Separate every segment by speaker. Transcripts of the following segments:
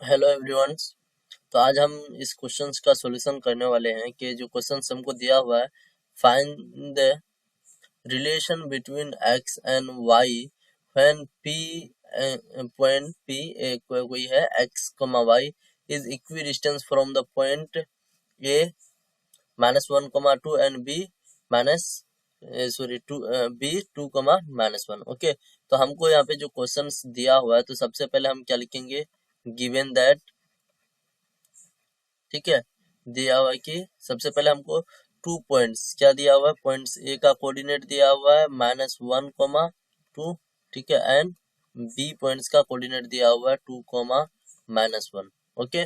Speaker 1: Hello everyone. तो आज हम इस क्वेश्चंस का सॉल्यूशन करने वाले हैं कि जो क्वेश्चंस हमको दिया हुआ है, find the relation between x and y when P point P कोई है x comma y is equidistant from the point A -1, 2 and B minus two B 2, -1। Okay, तो हमको यहाँ पे जो क्वेश्चंस दिया हुआ है, तो सबसे पहले हम क्या लिखेंगे, गिवन दैट, ठीक है, दिया हुआ है कि सबसे पहले हमको 2 पॉइंट्स क्या दिया हुआ है, पॉइंट्स ए का कोऑर्डिनेट दिया हुआ है -1, 2, ठीक है, एंड बी पॉइंट्स का कोऑर्डिनेट दिया हुआ है 2, -1। ओके,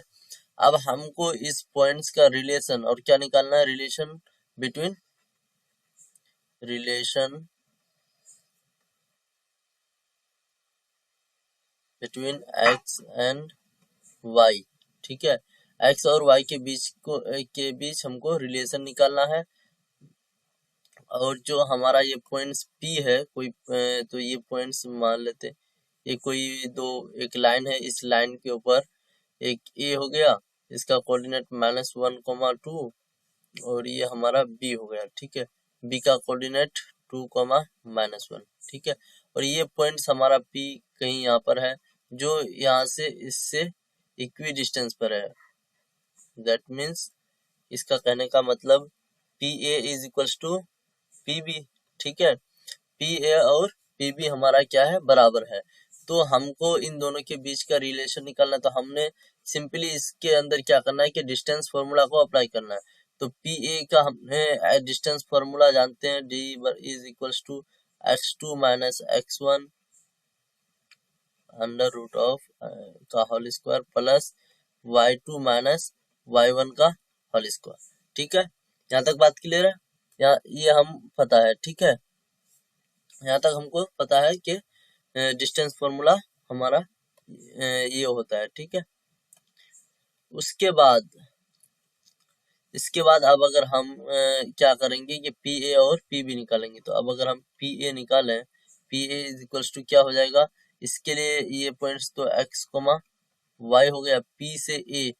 Speaker 1: अब हमको इस पॉइंट्स का रिलेशन और क्या निकालना है, relation between x and y, ठीक है, एक्स और वाई के बीच हमको रिलेशन निकालना है। और जो हमारा ये पॉइंट्स पी है कोई तो ये पॉइंट्स मान लेते, ये कोई दो, एक लाइन है, इस लाइन के ऊपर एक ए हो गया, इसका कोऑर्डिनेट -1, 2 और ये हमारा बी हो गया, ठीक है, बी का कोऑर्डिनेट 2, -1, ठीक है। और ये पॉइंट्स हमारा पी कहीं यहाँ पर है, जो यहाँ से इससे इक्वी डिस्टेंस पर है। दैट मीन्स इसका कहने का मतलब P A is equals to P B, ठीक है, पी ए और पी बी हमारा क्या है, बराबर है। तो हमको इन दोनों के बीच का रिलेशन निकालना है, तो हमने सिंपली इसके अंदर क्या करना है कि डिस्टेंस फॉर्मूला को अप्लाई करना है। तो पी ए का हमने डिस्टेंस फॉर्मूला जानते हैं, D is equals to x2 minus x1 under root of का whole square plus y2 minus y1 का होल स्क्वायर, ठीक है। यहाँ तक बात क्लियर है, यहाँ ये हम पता है, ठीक है, यहाँ तक हमको पता है कि डिस्टेंस फॉर्मूला हमारा ये होता है, ठीक है। उसके बाद इसके बाद अब अगर हम क्या करेंगे कि पी ए और पी बी निकालेंगे। तो अब अगर हम पी ए निकालें, P A is equals to क्या हो जाएगा, इसके लिए ये पॉइंट्स तो एक्स कोमा वाई हो गया, पी से ए,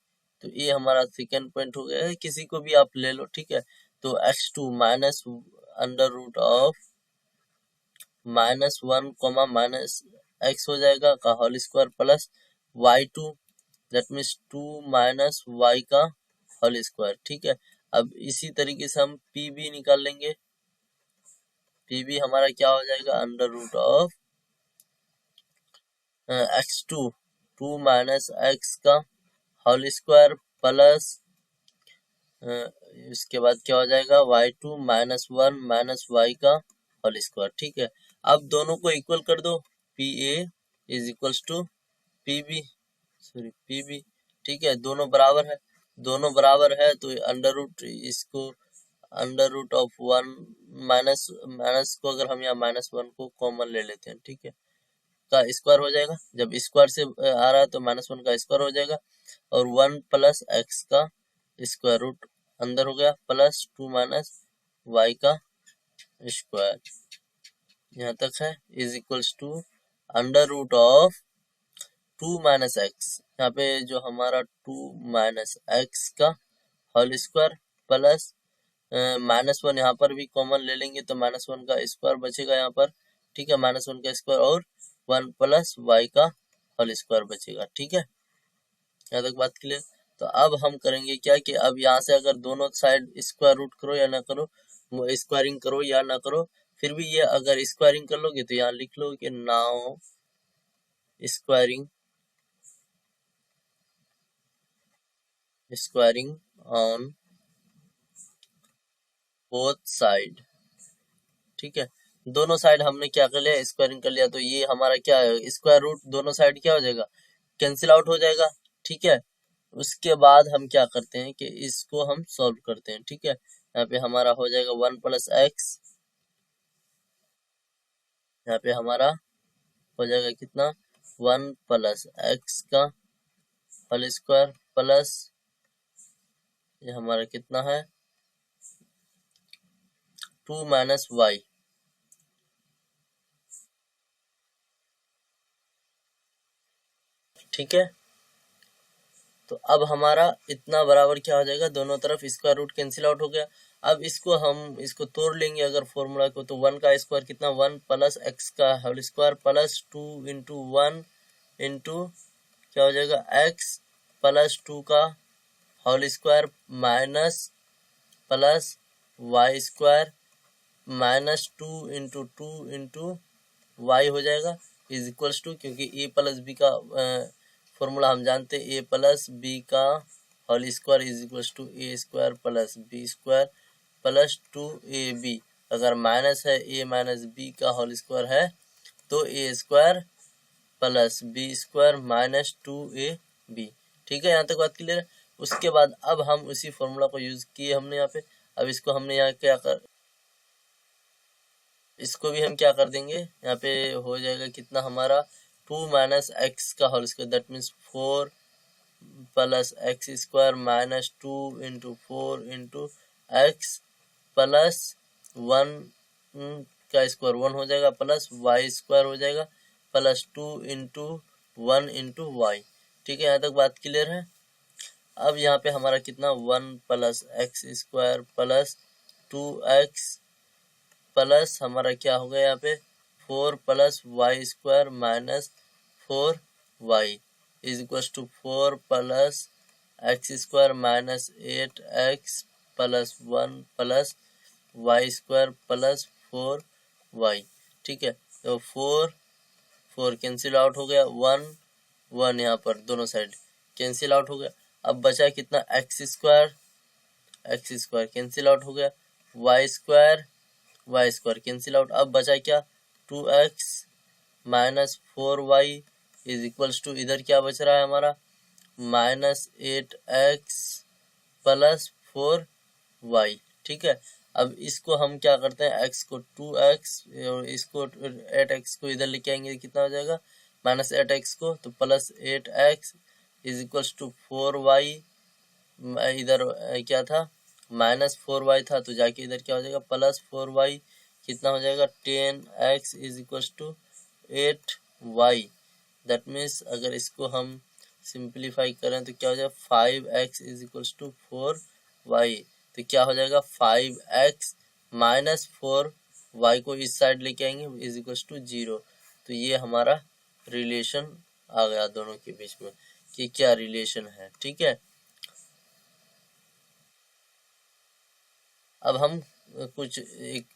Speaker 1: तो ए हमारा सेकेंड पॉइंट हो गया है, किसी को भी आप ले लो, ठीक है। तो x2 minus under root of -1, minus x हो जाएगा का whole square plus y2, that means 2 minus y का होल स्क्वायर, ठीक है। अब इसी तरीके से हम पी बी निकाल लेंगे, पी बी हमारा क्या हो जाएगा, under root of x2 2 minus x का होल स्क्वायर प्लस इसके बाद क्या हो जाएगा, y2 -1 माइनस वाई का होल स्क्वायर, ठीक है। अब दोनों को इक्वल कर दो, P A is equals to P B, sorry P B, ठीक है, दोनों बराबर है, दोनों बराबर है, तो अंडर रूट इसको under root of 1 minus minus को अगर हम यहाँ -1 को कॉमन ले लेते हैं, ठीक है, का स्क्वायर हो जाएगा, जब स्क्वायर से आ रहा है तो -1 का स्क्वायर हो जाएगा, और 1 प्लस एक्स का स्क्वायर रूट अंदर हो गया, प्लस 2 माइनस वाई का स्क्वायर, यहाँ तक है, is equals to under root of 2 minus x, यहाँ पे जो हमारा 2 माइनस एक्स का होल स्क्वायर प्लस -1 यहाँ पर भी कॉमन ले लेंगे, तो -1 का स्क्वायर बचेगा यहाँ पर, ठीक है, -1 का स्क्वायर और 1 प्लस वाई का होल स्क्वायर बचेगा, ठीक है, यहाँ तक बात क्लियर। तो अब हम करेंगे क्या कि अब यहाँ से अगर दोनों साइड स्क्वायर रूट करो या ना करो, स्क्वायरिंग करो या ना करो, फिर भी ये अगर स्क्वायरिंग कर लोगे तो यहाँ लिख लो कि now squaring on both side, ठीक है, दोनों साइड हमने क्या कर लिया, स्क्वायरिंग कर लिया, तो ये हमारा क्या है, स्क्वायर रूट दोनों साइड क्या हो जाएगा, कैंसिल आउट हो जाएगा, ठीक है। उसके बाद हम क्या करते हैं कि इसको हम सॉल्व करते हैं, ठीक है, यहाँ पे हमारा हो जाएगा 1 प्लस एक्स, यहाँ पे हमारा हो जाएगा कितना, 1 प्लस एक्स का होल स्क्वायर प्लस ये हमारा कितना है 2 माइनस वाई, ठीक है। तो अब हमारा इतना बराबर क्या हो जाएगा, दोनों तरफ स्क्वायर रूट कैंसिल आउट हो गया। अब इसको तोड़ लेंगे अगर फॉर्मूला को, तो 1 का स्क्वायर कितना, 1 प्लस एक्स का whole square plus 2 into 1 into क्या हो जाएगा, एक्स प्लस 2 का whole square minus plus y square minus 2 into y हो जाएगा इज इक्वल्स टू, क्योंकि ए प्लस बी का फॉर्मूला हम जानते हैं, ए प्लस बी का whole square is equals to A square plus B square plus 2ab। अगर minus है ए माइनस बी का होल स्क्वायर है तो A square plus B square minus 2ab। ठीक है, यहाँ तक बात क्लियर है। उसके बाद अब हम उसी फॉर्मूला को यूज किए हमने यहाँ पे। अब इसको हमने यहाँ इसको भी हम क्या कर देंगे, यहाँ पे हो जाएगा कितना हमारा 2 माइनस एक्स का whole square, that means 4 plus x square minus 2 into 4 into x plus 1 का स्क्वायर 1 हो जाएगा प्लस वाई स्क्वायर हो जाएगा प्लस 2 इंटू 1 इंटू वाई। ठीक है, यहाँ तक बात क्लियर है। अब यहाँ पे हमारा कितना 1 plus x square plus 2x plus हमारा क्या हो गया यहाँ पे 4 plus y square minus 4y is equal to 4 plus x square minus 8x plus 1 plus y square plus 4y। ठीक है, तो 4 कैंसिल आउट हो गया, 1 यहाँ पर दोनों साइड कैंसिल आउट हो गया। अब बचा कितना एक्स स्क्वायर कैंसिल आउट हो गया, वाई स्क्वायर कैंसिल आउट। अब बचा क्या 2x minus 4y is equals to, इधर क्या बच रहा है हमारा माइनस 8x प्लस 4y। ठीक है, अब इसको हम क्या करते हैं, x को 2x और इसको 8x को इधर लेके आएंगे, कितना हो जाएगा माइनस 8x को, तो plus 8x is equals to 4y। इधर क्या था माइनस 4y था, तो जाके इधर क्या हो जाएगा प्लस 4y, कितना हो जाएगा 10x is equals to 8y। That means अगर इसको हम सिंप्लीफाई करें तो क्या हो जाएगा 5x is equals to 4y। तो क्या हो जाएगा 5x माइनस 4y को इस साइड लेके आएंगे इज इक्वल्स टू 0। तो ये हमारा रिलेशन आ गया दोनों के बीच में कि क्या रिलेशन है। ठीक है, अब हम कुछ एक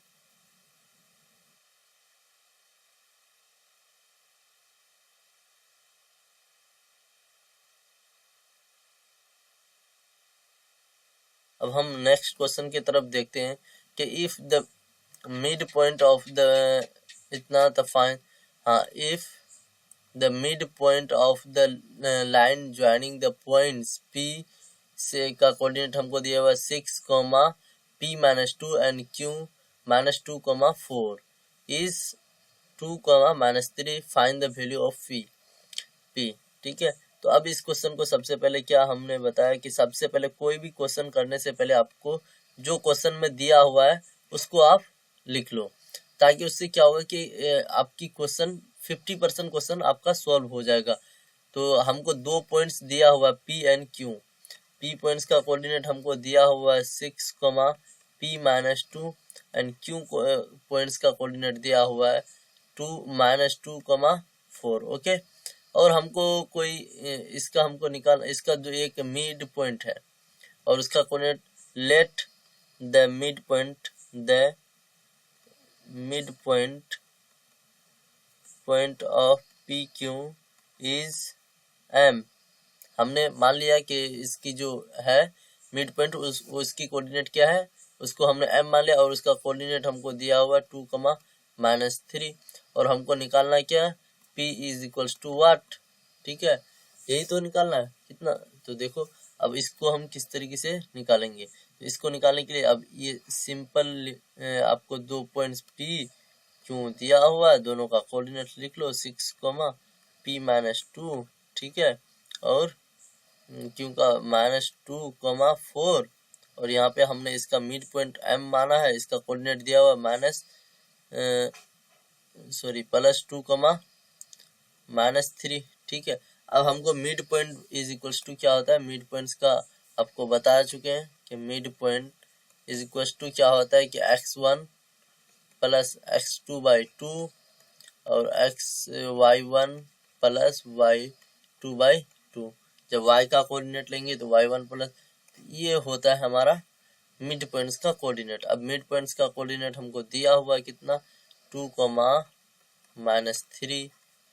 Speaker 1: अब हम नेक्स्ट क्वेश्चन की तरफ देखते हैं कि if the mid point of the इतना फाइन, हाँ, if the mid point of the line joining the points P से का कोऑर्डिनेट हमको दिया हुआ 6, P minus 2 and Q minus 2, 4 is 2, minus 3, find the value of P। ठीक है, तो अब इस क्वेश्चन को सबसे पहले क्या हमने बताया कि सबसे पहले कोई भी क्वेश्चन करने से पहले आपको जो क्वेश्चन में दिया हुआ है उसको आप लिख लो, ताकि उससे क्या होगा कि आपकी क्वेश्चन 50% क्वेश्चन आपका सॉल्व हो जाएगा। तो हमको 2 पॉइंट्स दिया हुआ P and Q। P points का कोऑर्डिनेट हमको दिया हुआ है 6, P minus 2 and Q points का कोऑर्डिनेट दिया हुआ है 2 माइनस 2, 4। ओके, और हमको कोई इसका हमको निकाल, इसका जो एक मिड पॉइंट है और उसका coordinate, let the mid point of P Q is m। हमने मान लिया कि इसकी जो है मिड पॉइंट उसकी कोऑर्डिनेट क्या है, उसको हमने m मान लिया, और उसका कोऑर्डिनेट हमको दिया हुआ 2, माइनस 3, और हमको निकालना क्या है P इज इक्वल्स टू वाट। ठीक है, यही तो निकालना है कितना। तो देखो अब इसको हम किस तरीके से निकालेंगे, तो इसको निकालने के लिए अब ये सिंपल आपको 2 पॉइंट्स P क्यों दिया हुआ है, दोनों का कोऑर्डिनेट लिख लो 6, P माइनस 2। ठीक है, और क्यों का माइनस 2, 4, और यहाँ पे हमने इसका मिड पॉइंट M माना है, इसका कोऑर्डिनेट दिया हुआ माइनस प्लस 2, माइनस 3। ठीक है, अब हमको mid point is equals to क्या होता है, मिड पॉइंट्स का आपको बता चुके हैं कि mid point is equals to क्या होता है कि x1 प्लस x2/2 और y1 प्लस y2/2। जब y का कोऑर्डिनेट लेंगे तो y1 प्लस, ये होता है हमारा मिड पॉइंट्स का कोऑर्डिनेट। अब मिड पॉइंट्स का कोऑर्डिनेट हमको दिया हुआ है कितना, 2,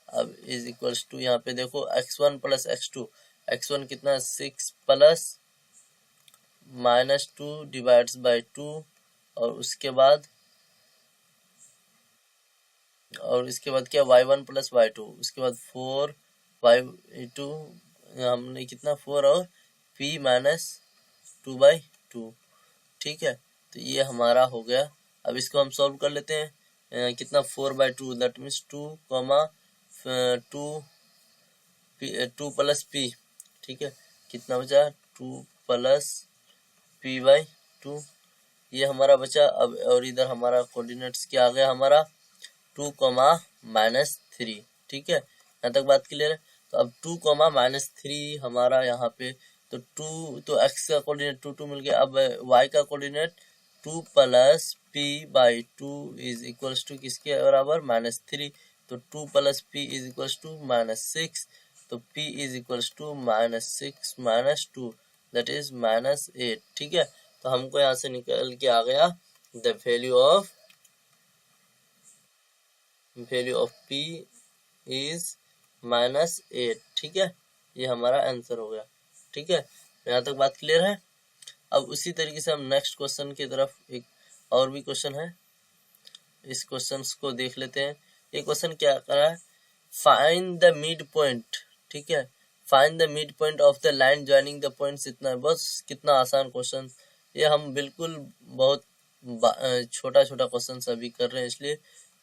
Speaker 1: अब इज इक्वल्स टू यहाँ पे देखो x1 प्लस x2, x1 कितना 6 प्लस -2 डिवाइड्स बाई 2 और उसके बाद क्या y1 प्लस y2, उसके बाद 4y2, हमने कितना 4 और p माइनस 2/2, ठीक है। तो ये हमारा हो गया। अब इसको हम सॉल्व कर लेते हैं, कितना 4/2 दैट मीन्स 2 प्लस p, ठीक है। कितना बचा 2 प्लस p/2, ये हमारा बचा। अब और इधर हमारा कोऑर्डिनेट्स क्या आ गया हमारा 2, -3, ठीक है। यहाँ तक बात क्लियर है। तो अब 2, -3 हमारा यहाँ पे, तो 2 तो x का कोऑर्डिनेट 2 मिल गया। अब y का coordinate 2 plus p/2 is equals to किसके बराबर, -3। तो 2 plus p is equals to -6, तो p is equals to -6 -2 that is -8, ठीक है। तो हमको यहाँ से निकल के आ गया the value of p is -8, ठीक है। ये हमारा आंसर हो गया, ठीक है। यहाँ तक बात क्लियर है। अब उसी तरीके से हम नेक्स्ट क्वेश्चन की तरफ, एक और भी क्वेश्चन है, इस क्वेश्चन को देख लेते हैं। ये क्वेश्चन क्या कर रहा है, फाइंड द मिड पॉइंट, ठीक है। Find the mid point of the line joining the points, इतना है बस। कितना आसान क्वेश्चन, ये हम बिल्कुल बहुत छोटा क्वेश्चन अभी कर रहे हैं, इसलिए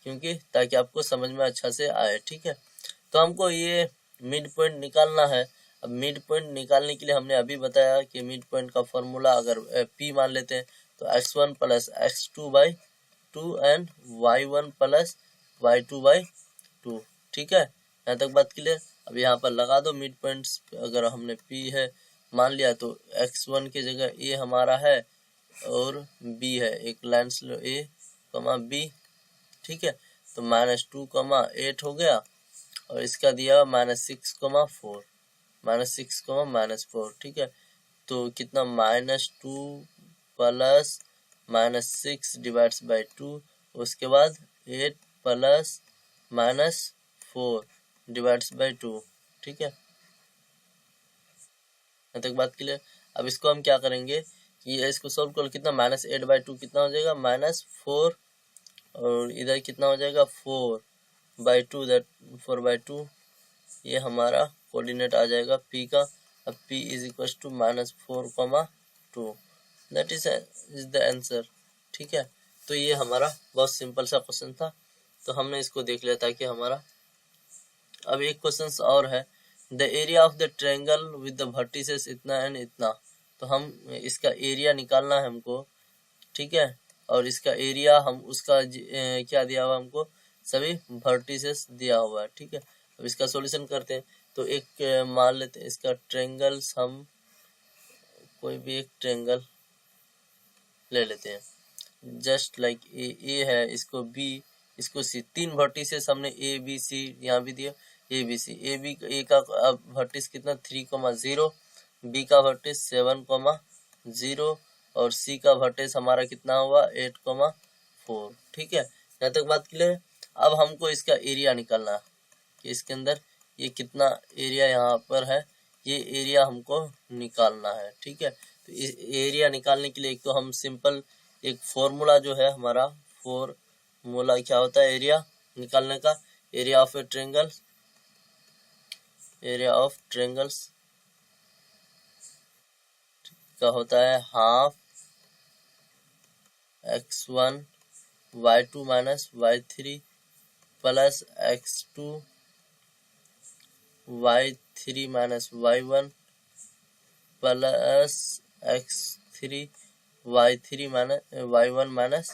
Speaker 1: क्योंकि ताकि आपको समझ में अच्छा से आए, ठीक है। तो हमको ये मिड पॉइंट निकालना है। अब मिड पॉइंट निकालने के लिए हमने अभी बताया कि मिड पॉइंट का फॉर्मूला अगर p मान लेते हैं तो x1 plus x2/2 and y1 plus y2/2, ठीक है। यहाँ तक बात क्लियर। अब यहाँ पर लगा दो मिड पॉइंट्स, अगर हमने p है मान लिया तो x1 की जगह a हमारा है और b है, एक लाइन लो a, b, ठीक है। तो -2, 8 हो गया और इसका दिया -6, 4, -6, -4, ठीक है। तो कितना -2 प्लस -6 डिवाइड्स बाई 2, उसके बाद 8 प्लस -4 डिवाइड्स बाई 2, ठीक है। यहाँ तक बात क्लियर। अब इसको हम क्या करेंगे कि इसको सॉल्व कर, कितना -8/2 कितना हो जाएगा -4 और इधर कितना हो जाएगा 4/2 दैट 4/2, ये हमारा कोऑर्डिनेट आ जाएगा p का। अब p is equal to -4, 2 that is the answer, ठीक है। तो ये हमारा बहुत सिंपल सा क्वेश्चन था, तो हमने इसको देख लिया ताकि हमारा। अब एक क्वेश्चन और है, the area of the triangle with the vertices इतना एंड इतना। तो हम इसका एरिया निकालना है हमको, ठीक है। और इसका एरिया हम उसका क्या दिया हुआ हमको, सभी वर्टिसेस दिया हुआ है, ठीक है। अब इसका सॉल्यूशन करते हैं। तो एक मान लेते हैं इसका ट्रायंगल्स, हम कोई भी एक ट्रायंगल ले लेते हैं, जस्ट लाइक ए है, इसको बी, इसको सी, 3 वर्टिसेस हमने ए बी सी यहाँ भी दिया, ए बी सी। ए का वर्टिस कितना 3,0, बी का वर्टिस 7,0 और सी का वर्टिस हमारा कितना हुआ 8,4, ठीक है। यहाँ तक बात क्लियर है। अब हमको इसका एरिया निकालना है कि इसके अंदर ये कितना एरिया यहाँ पर है, ये एरिया हमको निकालना है, ठीक है। तो इस एरिया निकालने के लिए एक तो हम सिंपल एक फॉर्मूला जो है हमारा, फॉर्मूला क्या होता है एरिया निकालने का, area of A triangle, area of triangles का होता है half x1 y2 minus y3 plus x2 y3 minus y1 plus x3 y3 minus y1 minus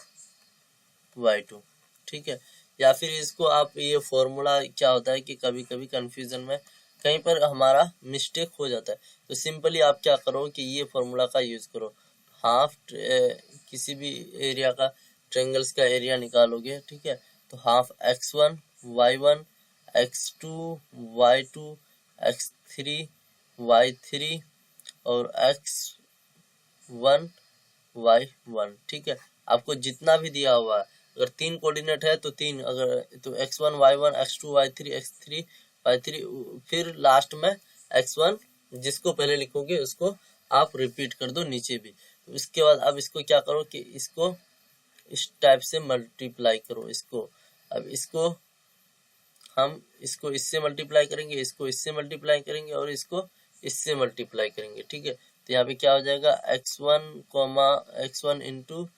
Speaker 1: y2, ठीक है। या फिर इसको आप, ये फॉर्मूला क्या होता है कि कभी कभी कंफ्यूजन में कहीं पर हमारा मिस्टेक हो जाता है। तो सिंपली आप क्या करो कि ये फॉर्मूला का यूज करो, हाफ किसी भी एरिया का ट्रायंगल्स का एरिया निकालोगे, ठीक है, तो half x1 y1 x2 y2 x3 y3 और x1 y1, ठीक है। आपको जितना भी दिया हुआ है, अगर 3 कोऑर्डिनेट है तो 3, अगर तो x1 y1 x2 y3 x3 y3, फिर लास्ट में x1 जिसको पहले लिखोगे उसको आप रिपीट कर दो नीचे भी। तो इसके बाद अब इसको क्या करो कि इसको इस टाइप से मल्टीप्लाई करो इसको। अब इसको हम इसको इससे मल्टीप्लाई करेंगे, इसको इससे मल्टीप्लाई करेंगे और इसको इससे मल्टीप्लाई करेंगे, ठीक है। तो यहाँ पे क्या हो जाएगा x1 into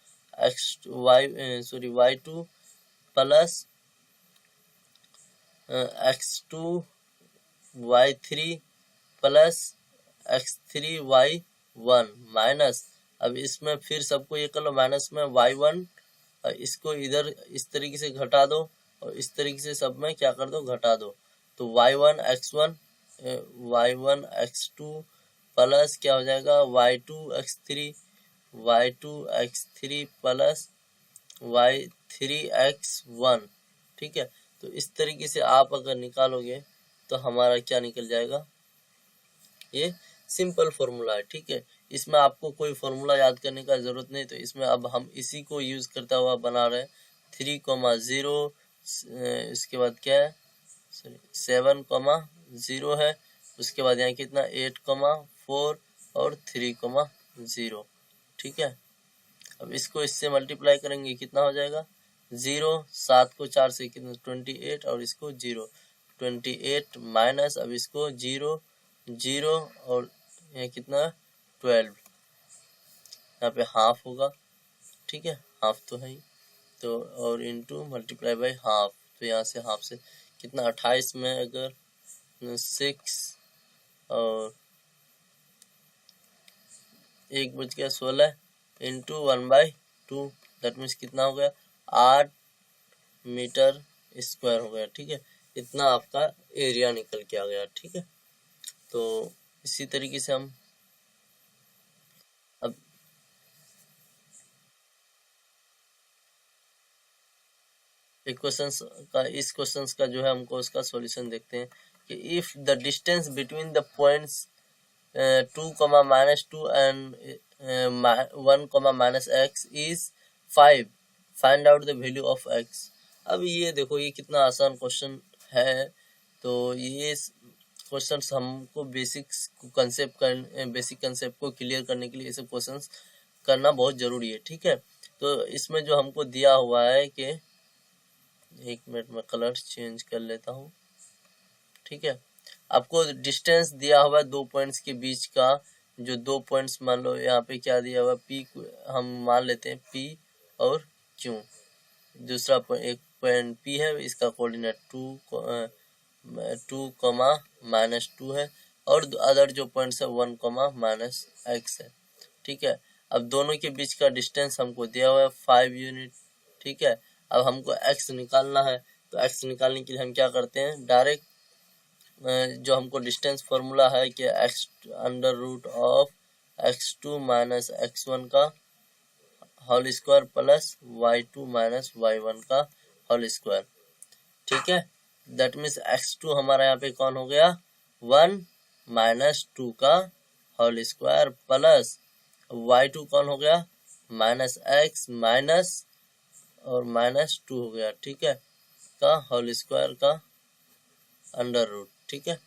Speaker 1: y2 plus x2 y3 plus x3 y1 minus, अब इसमें फिर सबको ये कर लो माइनस में y1, इसको इधर इस तरीके से घटा दो और इस तरीके से सब में क्या कर दो घटा दो। तो y1 x2 प्लस क्या हो जाएगा y2 x3 plus y3 x1, ठीक है। तो इस तरीके से आप अगर निकालोगे तो हमारा क्या निकल जाएगा, ये सिंपल फॉर्मूला है, ठीक है। इसमें आपको कोई फॉर्मूला याद करने का जरूरत नहीं, तो इसमें अब हम इसी को यूज करता हुआ बना रहे हैं 3,0, इसके बाद क्या है 7,0 है, उसके बाद यहाँ कितना 8,4 और 3,0, ठीक है। अब इसको इससे मल्टीप्लाई करेंगे कितना हो जाएगा 0, 7 को 4 से कितना 28 और इसको 0 28 माइनस, अब इसको 0 0 और यहाँ कितना 12, यहाँ पे हाफ होगा, ठीक है, हाफ तो है ही, तो और इंटू मल्टीप्लाई बाई हाफ, तो यहाँ से हाफ से कितना 28 में अगर 6 और 1 बच गया 16 इंटू 1/2, दैट मीन्स कितना हो गया 8 मीटर स्क्वायर हो गया, ठीक है। इतना आपका एरिया निकल के आ गया, ठीक है। तो इसी तरीके से हम अब इस क्वेश्चंस का जो है हमको उसका सॉल्यूशन देखते हैं कि if the distance between the points 2,-2 and 1,-x is 5, find out the value of x। अब ये देखो ये कितना आसान क्वेश्चन है। तो ये क्वेश्चंस हमको बेसिक कंसेप्ट को क्लियर करने के लिए ये सब क्वेश्चंस करना बहुत जरूरी है, ठीक है। तो इसमें जो हमको दिया हुआ है कि 1 मिनट में कलर चेंज कर लेता हूँ, ठीक है। आपको डिस्टेंस दिया हुआ है 2 पॉइंट्स के बीच का, जो 2 पॉइंट्स मान लो यहाँ पे क्या दिया हुआ P, हम मान लेते हैं P और Q। दूसरा एक पॉइंट P है, इसका कोऑर्डिनेट 2,-2 है और अदर जो पॉइंट्स है 1,-x है, ठीक है। अब दोनों के बीच का डिस्टेंस हमको दिया हुआ है 5 यूनिट, ठीक है। अब हमको x निकालना है, तो x निकालने के लिए हम क्या करते हैं डायरेक्ट जो हमको डिस्टेंस फॉर्मूला है कि x under root of x2 minus x1 का whole square plus y2 minus y1 का होल स्क्वायर, ठीक है। दैट मीन्स x2 हमारा यहाँ पे कौन हो गया 1 माइनस 2 का होल स्क्वायर प्लस y2 कौन हो गया माइनस x माइनस और माइनस 2 हो गया, ठीक है, का होल स्क्वायर का अंडर रूट, ठीक है।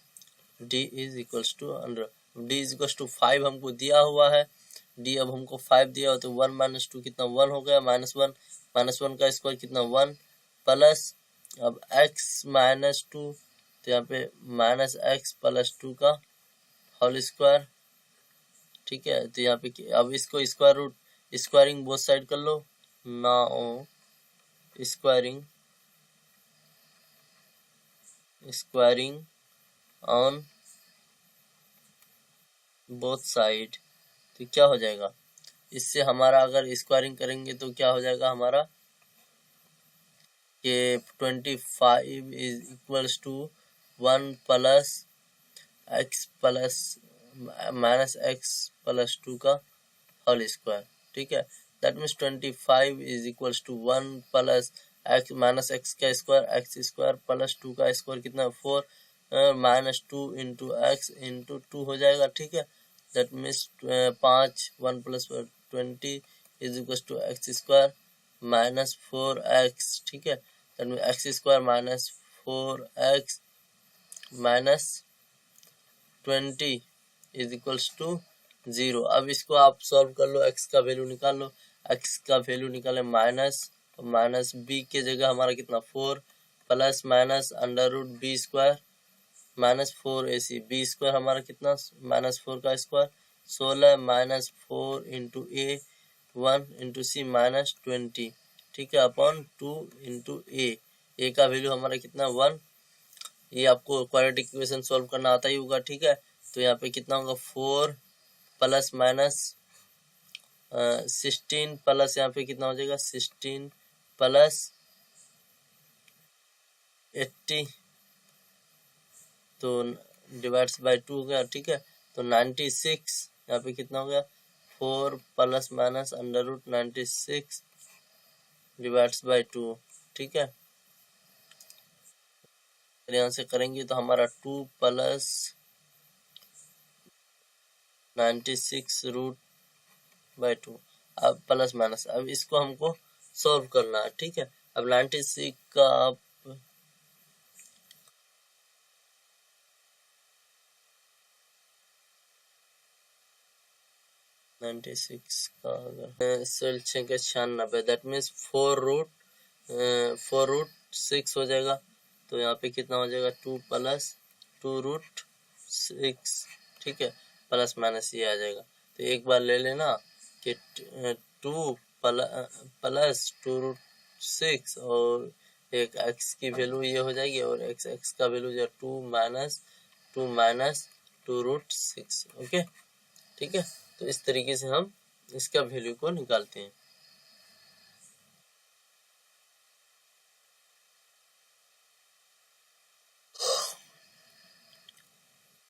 Speaker 1: d is equals to under d is equals to 5 हमको दिया हुआ है, d अब हमको 5 दिया हो तो 1 माइनस 2 कितना 1 हो गया, -1 का स्क्वायर कितना 1 प्लस अब x माइनस 2, तो यहाँ पे माइनस x प्लस 2 का होल स्क्वायर, ठीक है। तो यहाँ पे अब इसको स्क्वायरिंग बोथ साइड कर लो, now squaring on both side, तो क्या हो जाएगा इससे हमारा अगर स्क्वायरिंग करेंगे तो क्या हो जाएगा हमारा कि 25 is equals to 1 plus x plus minus x plus 2 का होल स्क्वायर, ठीक है। That means 25 is equals to 1 plus x minus x का स्क्वायर, एक्स स्क्वायर प्लस 2 का स्क्वायर कितना 4 माइनस 2 इंटू एक्स इंटू 2 हो जाएगा, ठीक है। That means 5 1 plus 20 is equals to x square minus 4x, ठीक है। That means x square minus 4x minus 20 is equals to 0। अब इसको आप सॉल्व कर लो, x का वैल्यू निकाल लो। x का वैल्यू निकाले माइनस, तो माइनस b के जगह हमारा कितना 4 plus minus under root B square minus 4ac, B square हमारा कितना माइनस 4 का square 16 minus 4 into A 1 into C minus 20, ठीक है, अपॉन 2 इंटू ए का वैल्यू हमारा कितना 1। ये आपको क्वाड्रेटिक इक्वेशन सॉल्व करना आता ही होगा, ठीक है। तो यहाँ पे कितना होगा 4 प्लस माइनस 16 प्लस यहाँ पे कितना हो जाएगा 16 प्लस 80 तो डिवाइड्स बाय 2 हो गया, ठीक है। तो 96 यहाँ पे कितना हो गया 4 plus minus under root 96 divides by 2, ठीक है। यहाँ से करेंगे तो हमारा 2 प्लस 96 रूट बाय 2, अब प्लस माइनस, अब इसको हमको सॉल्व करना है, ठीक है। अब 96 का आप 96 का अगर 96 दैट मीन्स 4 रूट 6 हो जाएगा। तो यहाँ पे कितना हो जाएगा 2 प्लस 2 रूट 6, ठीक है, प्लस माइनस ये आ जाएगा। तो एक बार ले लेना कि 2 प्लस 2 रूट 6 और एक x की वैल्यू ये हो जाएगी और x का वैल्यू जो 2 माइनस 2 रूट 6, ओके, ठीक है। तो इस तरीके से हम इसका वैल्यू को निकालते हैं।